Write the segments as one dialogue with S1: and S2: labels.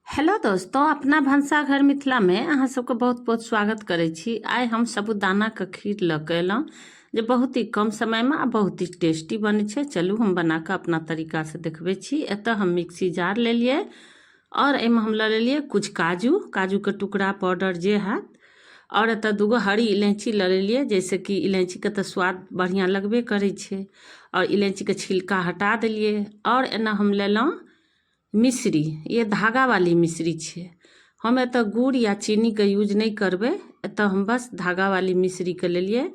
S1: Hello दोस्तों, अपना भनसाघर मिथिला में अहाँ सबके बहुत बहुत स्वागत करै छी। आइ हम साबूदाना के खीर लऽ के एलहुँ जे बहुत ही कम समय में आ बहुत ही टेस्टी बनै छै। चलू हम बना के अपना तरीका से देखबै छी। एतऽ हम मिक्सी जार लेलिए और एहिमे हम लऽ लेलिए कुछ काजू के टुकड़ा पाउडर जे हैत, और एतऽ दूगो हरी इलायची लऽ लेलिए, जैसे कि इलायची के तो स्वाद बढ़िया लगबे करै छै। और इलायची के छिलका हटा देलिए। और एना हम लेलहुँ मिश्री, ये धागा वाली मिश्री छे। हम एतऽ गुड़ या चीनी के यूज नहीं करबे, एतऽ हम बस धागा वाली मिश्री के लेलिए।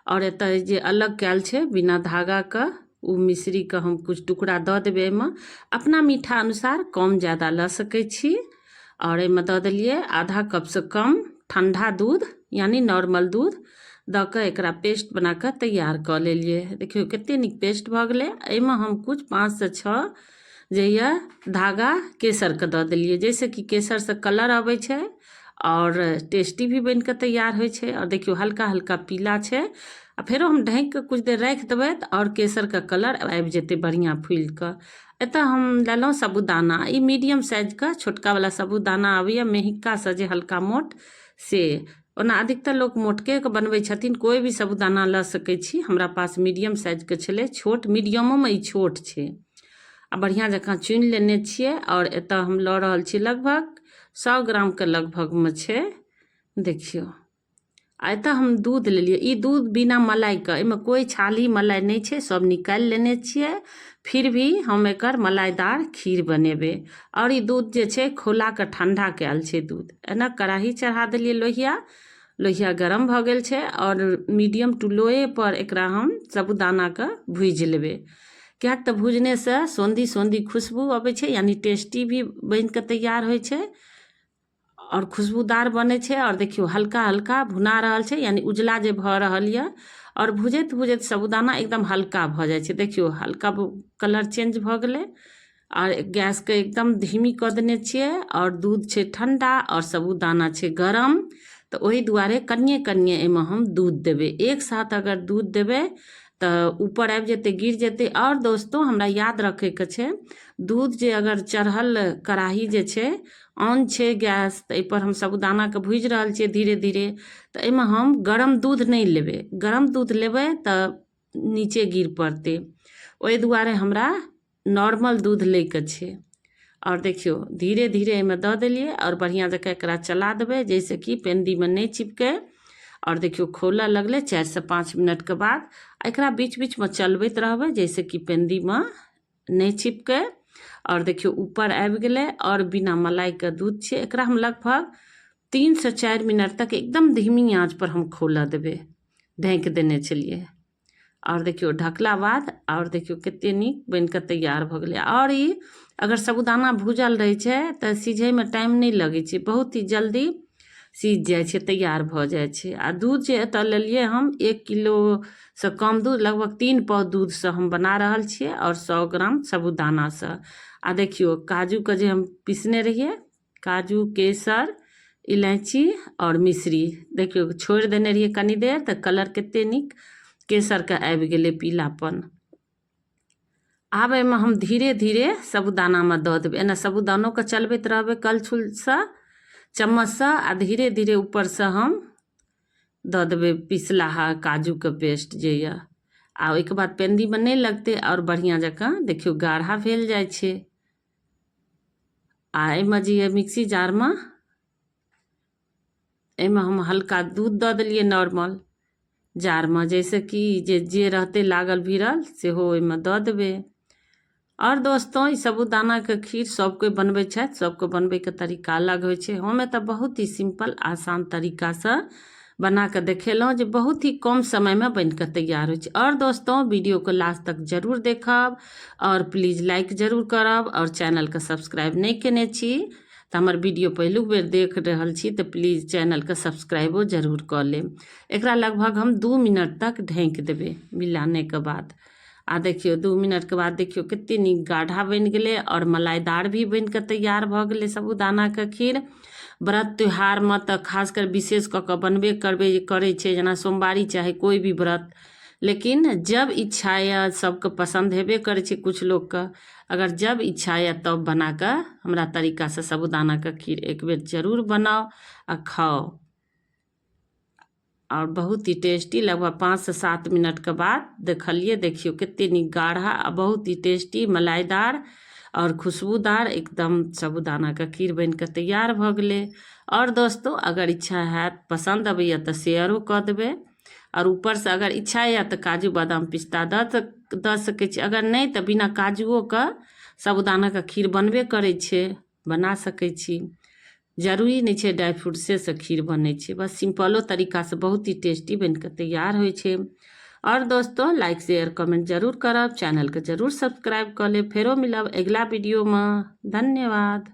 S1: और एतऽ जे अलग कैल छे बिना धागा का उ मिश्री के हम कुछ टुकड़ा दऽ देबै एहिमे। अपना मीठा अनुसार कम ज़्यादा लऽ सकै छी। और एहिमे दऽ देलिए आधा कप से कम ठंडा दूध, यानी नॉर्मल दूध दऽ के एकरा पेस्ट बना के तैयार कऽ लेलिए। देखियो कते नीक पेस्ट भऽ गेलै। एहिमे हम कुछ 5 से 6 जे यह धागा केसर के दऽ देलिए, जैसे कि केसर से कलर आबै छै और टेस्टी भी बन के तैयार होइ छै। और देखियो हल्का हल्का पीला छै। आ फेरो हम ढक के कुछ देर राख देबै और केसर का कलर आबि जेतै बढ़िया फूल के। एतऽ हम लेलहुँ साबूदाना, ई मीडियम साइज का छोटका वाला साबूदाना आबैया मेहिका से जे हल्का मोट से। ओना अधिकतर लोग मोटके के बनबै छथिन, कोई भी साबूदाना लऽ सकै छी। हमरा पास मीडियम साइज के छलै, छोट मीडियमो में ई छोट छै। आ बढ़िया जकाँ चुनि लेने छियै। और एतऽ हम लऽ रहल छी लगभग 100 ग्राम के लगभग में छै, देखियो। आ एतऽ हम दूध लेलिए, ई दूध बिना मलाई के, एहिमे कोई छाली मलाई नहीं छै, सब निकालि लेने छियै। फिर भी हम एकर मलाईदार खीर बनेबै। और ई दूध जे छै खौला के ठंडा कैल छै दूध। एना कढ़ाई चढ़ा देलिए, लोहिया गरम भऽ गेल छै। और मीडियम टू लोए पर एकरा हम साबूदाना के भूज लेबै। क्या तो भूजने से सोंधी सोंधी खुशबू अबै छै, यानी टेस्टी भी बन के तैयार होइ छै और खुशबूदार बने छै। और देखियो हल्का हल्का भुना रहल छै, यानी उजला जे भऽ रहल ये। और भुजैत भुजैत साबूदाना एकदम हल्का भऽ जाइ छै, देखियो हल्का कलर चेंज भऽ गेलै। और गैस के एकदम धीमी कऽ देने छियै। और दूध छै ठंडा और साबूदाना छै गरम, तो ओही दुआरे कनिए कनिए एहिमे हम दूध देबै। एक साथ अगर दूध देबै तो ऊपर आबि जेतै, गिर जेतै। और दोस्तों हमरा याद रखे के छै, दूध जे अगर चढ़ल कढ़ाई जे छै ऑन छै गैस, तो पर हम साबूदाना के भूज रहल छियै धीरे धीरे, तो एहिमे हम गरम दूध नहीं लेबै। गरम दूध लेबै तो नीचे गिर पड़तै, ओहि दुआरे हमरा नॉर्मल दूध ले के छै। और देखियो धीरे धीरे एहिमे दऽ देलिए और बढ़िया जकाँ एकरा चला देबै, जैसे कि पेंदी में नहीं चिपके। और देखियो खोला लगले 4 से 5 मिनट के बाद एकरा बीच बीच में चलबैत रहबै, जैसे कि पेंदी में नहीं चिपके। और देखियो ऊपर आबि गेलै और बिना मलाई के दूध छै। एकरा हम लगभग 3 से 4 मिनट तक एकदम धीमी आंच पर हम खोला देबै, ढक देने छलिए। और देखियो ढकला बाद और देखियो कते नीक बन के तैयार भऽ गेलै। और ई अगर साबूदाना भूजल रहै छै तऽ सीझे में टाइम नहीं लगे छै, बहुत ही जल्दी सीझ जाइ छै, तैयार भऽ जाइ छै। आ दूध जे एतऽ लेलिए हम 1 किलो से कम दूध, लगभग 3 पाव दूध से हम बना रहल छियै और 100 ग्राम साबूदाना से। आ देखियो काजू के जे हम पीसने रहिए, काजू केसर इलायची और मिश्री, देखियो छोड़ देने रहिए कनी देर, तो कलर कते नीक केसर के आबि गेलै पीलापन। आब एहिमे हम धीरे धीरे साबूदाना में दऽ देबै। एना साबूदानो के चलबैत रहबै कलछुल से, चम्मच से। आ धीरे धीरे ऊपर से हम दऽ देबै पिसला काजू के पेस्ट जे यऽ। आ ओहिके बाद पेंदी में नहीं लगतै और बढ़िया जकाँ देखियो गाढ़ा भेल जाइ छै। आ एहिमे जे मिक्सी जार में एहिमे हम हल्का दूध दऽ देलिए नॉर्मल जार में, जैसे कि जे रहते लागल भीरल सेहो ओहिमे दऽ देबै। और दोस्तों ई साबूदाना के खीर सब कोई बनबै छथि, सबके बनबै के तरीका अलग होइ छै। हम एतऽ बहुत ही सिंपल आसान तरीका से बना के देखेलहुँ जे बहुत ही कम समय में बन के तैयार होइ छै। और दोस्तों वीडियो को लास्ट तक जरूर देखब और प्लीज लाइक जरूर करब। और चैनल के सब्सक्राइब नहीं केने छी तो हमर वीडियो पहिलुक बेर देख रहल छी तो प्लीज चैनल के सब्सक्राइबो जरूर कऽ लेब। एकरा लगभग हम 2 मिनट तक ढक देबै मिलाने के बाद। आ देखियो 2 मिनट के बाद देखियो कते नीक गाढ़ा बन गेलै और मलाईदार भी बन के तैयार भऽ गेलै साबूदाना के खीर। व्रत त्यौहार में तो खासकर विशेष कऽ के बनबे करै छै, जेना सोमवारी चाहे कोई भी व्रत लेकिन जब इच्छा या सबके पसंद हेबे करै छै कुछ लोगके, अगर जब इच्छा या तब बना कऽ हमरा तरीकासँ साबूदानाके खीर एक बेर जरूर बनाओ आ खाओ। और बहुत ही टेस्टी, लगभग 5 से 7 मिनट के बाद देखलिए, देखियो कते नीक गाढ़ा आ बहुत ही टेस्टी मलाईदार और खुशबूदार एकदम साबूदाना के खीर बन के तैयार भ गेलै। और दोस्तों अगर इच्छा हैत, पसंद अबैया तऽ शेयरो कऽ देबै, और ऊपर से अगर इच्छा या तऽ काजू बादाम पिस्ता दऽ सकै छी, अगर नहीं तऽ बिना काजुओ के साबूदाना के खीर बनबे करै छै, बना सकै छी। जरूरी नहीं छै ड्राई फ्रूट से खीर बनै छै, बस सिंपलो तरीका से बहुत ही टेस्टी बन के तैयार होइ छै। और दोस्तों लाइक शेयर कमेंट जरूर करब, चैनल के जरूर सब्सक्राइब कर लेब। फेरो मिलब अगला वीडियो में। धन्यवाद।